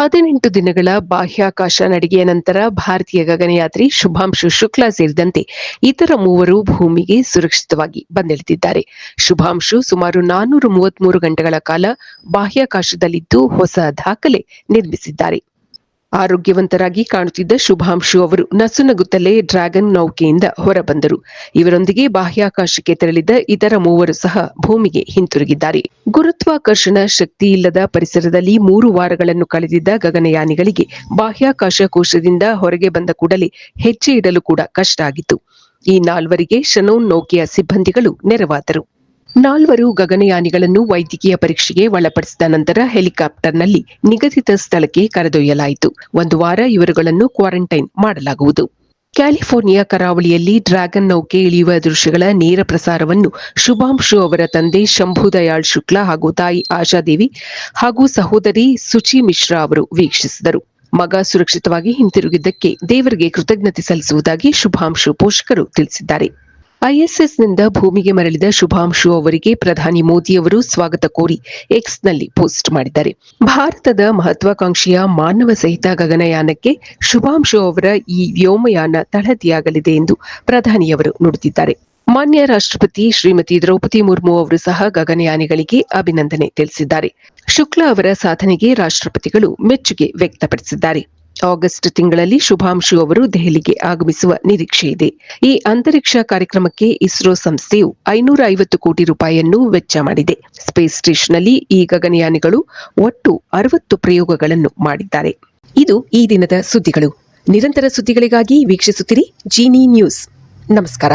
18 ದಿನಗಳ ಬಾಹ್ಯಾಕಾಶ ನಡಿಗೆಯ ನಂತರ ಭಾರತೀಯ ಗಗನಯಾತ್ರಿ ಶುಭಾಂಶು ಶುಕ್ಲಾ ಸೇರಿದಂತೆ ಇತರ ಮೂವರು ಭೂಮಿಗೆ ಸುರಕ್ಷಿತವಾಗಿ ಬಂದಿಳಿದಿದ್ದಾರೆ. ಶುಭಾಂಶು ಸುಮಾರು 433 ಗಂಟೆಗಳ ಕಾಲ ಬಾಹ್ಯಾಕಾಶದಲ್ಲಿದ್ದು ಹೊಸ ದಾಖಲೆ ನಿರ್ಮಿಸಿದ್ದಾರೆ. ಆರೋಗ್ಯವಂತರಾಗಿ ಕಾಣುತ್ತಿದ್ದ ಶುಭಾಂಶು ಅವರು ನಸುನಗುತ್ತಲೇ ಡ್ರ್ಯಾಗನ್ ನೌಕೆಯಿಂದ ಹೊರಬಂದರು. ಇವರೊಂದಿಗೆ ಬಾಹ್ಯಾಕಾಶಕ್ಕೆ ತೆರಳಿದ ಇತರ ಮೂವರು ಸಹ ಭೂಮಿಗೆ ಹಿಂತಿರುಗಿದ್ದಾರೆ. ಗುರುತ್ವಾಕರ್ಷಣ ಶಕ್ತಿ ಇಲ್ಲದ ಪರಿಸರದಲ್ಲಿ 3 ವಾರಗಳನ್ನು ಕಳೆದಿದ್ದ ಗಗನಯಾನಿಗಳಿಗೆ ಬಾಹ್ಯಾಕಾಶ ಕೋಶದಿಂದ ಹೊರಗೆ ಬಂದ ಕೂಡಲೇ ಹೆಜ್ಜೆ ಇಡಲು ಕೂಡ ಕಷ್ಟ ಆಗಿತ್ತು. ಈ 4ವರಿಗೆ ಶನೋನ್ ನೌಕೆಯ ಸಿಬ್ಬಂದಿಗಳು ನೆರವಾದರು. 4 ಗಗನಯಾನಿಗಳನ್ನು ವೈದ್ಯಕೀಯ ಪರೀಕ್ಷೆಗೆ ಒಳಪಡಿಸಿದ ನಂತರ ಹೆಲಿಕಾಪ್ಟರ್ನಲ್ಲಿ ನಿಗದಿತ ಸ್ಥಳಕ್ಕೆ ಕರೆದೊಯ್ಯಲಾಯಿತು. 1 ವಾರ ಇವರುಗಳನ್ನು ಕ್ವಾರಂಟೈನ್ ಮಾಡಲಾಗುವುದು. ಕ್ಯಾಲಿಫೋರ್ನಿಯಾ ಕರಾವಳಿಯಲ್ಲಿ ಡ್ರ್ಯಾಗನ್ ನೌಕೆ ಇಳಿಯುವ ದೃಶ್ಯಗಳ ನೇರ ಪ್ರಸಾರವನ್ನು ಶುಭಾಂಶು ಅವರ ತಂದೆ ಶಂಭು ದಯಾಳ್ ಶುಕ್ಲಾ ಹಾಗೂ ತಾಯಿ ಆಶಾದೇವಿ ಹಾಗೂ ಸಹೋದರಿ ಸುಚಿ ಮಿಶ್ರಾ ಅವರು ವೀಕ್ಷಿಸಿದರು. ಮಗ ಸುರಕ್ಷಿತವಾಗಿ ಹಿಂತಿರುಗಿದ್ದಕ್ಕೆ ದೇವರಿಗೆ ಕೃತಜ್ಞತೆ ಸಲ್ಲಿಸುವುದಾಗಿ ಶುಭಾಂಶು ಪೋಷಕರು ತಿಳಿಸಿದ್ದಾರೆ. ಐಎಸ್ಎಸ್ನಿಂದ ಭೂಮಿಗೆ ಮರಳಿದ ಶುಭಾಂಶು ಅವರಿಗೆ ಪ್ರಧಾನಿ ಮೋದಿ ಅವರು ಸ್ವಾಗತ ಕೋರಿ ಎಕ್ಸ್ನಲ್ಲಿ ಪೋಸ್ಟ್ ಮಾಡಿದ್ದಾರೆ. ಭಾರತದ ಮಹತ್ವಾಕಾಂಕ್ಷೆಯ ಮಾನವ ಸಹಿತ ಗಗನಯಾನಕ್ಕೆ ಶುಭಾಂಶು ಅವರ ಈ ವ್ಯೋಮಯಾನ ತಳಹದಿಯಾಗಲಿದೆ ಎಂದು ಪ್ರಧಾನಿಯವರು ನುಡಿದಿದ್ದಾರೆ. ಮಾನ್ಯ ರಾಷ್ಟ್ರಪತಿ ಶ್ರೀಮತಿ ದ್ರೌಪದಿ ಮುರ್ಮು ಅವರು ಸಹ ಗಗನಯಾನಿಗಳಿಗೆ ಅಭಿನಂದನೆ ತಿಳಿಸಿದ್ದಾರೆ. ಶುಕ್ಲಾ ಅವರ ಸಾಧನೆಗೆ ರಾಷ್ಟ್ರಪತಿಗಳು ಮೆಚ್ಚುಗೆ ವ್ಯಕ್ತಪಡಿಸಿದ್ದಾರೆ. ಆಗಸ್ಟ್ ತಿಂಗಳಲ್ಲಿ ಶುಭಾಂಶು ಅವರು ದೆಹಲಿಗೆ ಆಗಮಿಸುವ ನಿರೀಕ್ಷೆ ಇದೆ. ಈ ಅಂತರಿಕ್ಷ ಕಾರ್ಯಕ್ರಮಕ್ಕೆ ಇಸ್ರೋ ಸಂಸ್ಥೆಯು 550 ಕೋಟಿ ರೂಪಾಯಿಯನ್ನು ವೆಚ್ಚ ಮಾಡಿದೆ. ಸ್ಪೇಸ್ ಸ್ಟೇಷನ್ನಲ್ಲಿ ಈ ಗಗನಯಾನಿಗಳು ಒಟ್ಟು 60 ಪ್ರಯೋಗಗಳನ್ನು ಮಾಡಿದ್ದಾರೆ. ಇದು ಈ ದಿನದ ಸುದ್ದಿಗಳು. ನಿರಂತರ ಸುದ್ದಿಗಳಿಗಾಗಿ ವೀಕ್ಷಿಸುತ್ತಿರಿ ಜೀನಿ ನ್ಯೂಸ್. ನಮಸ್ಕಾರ.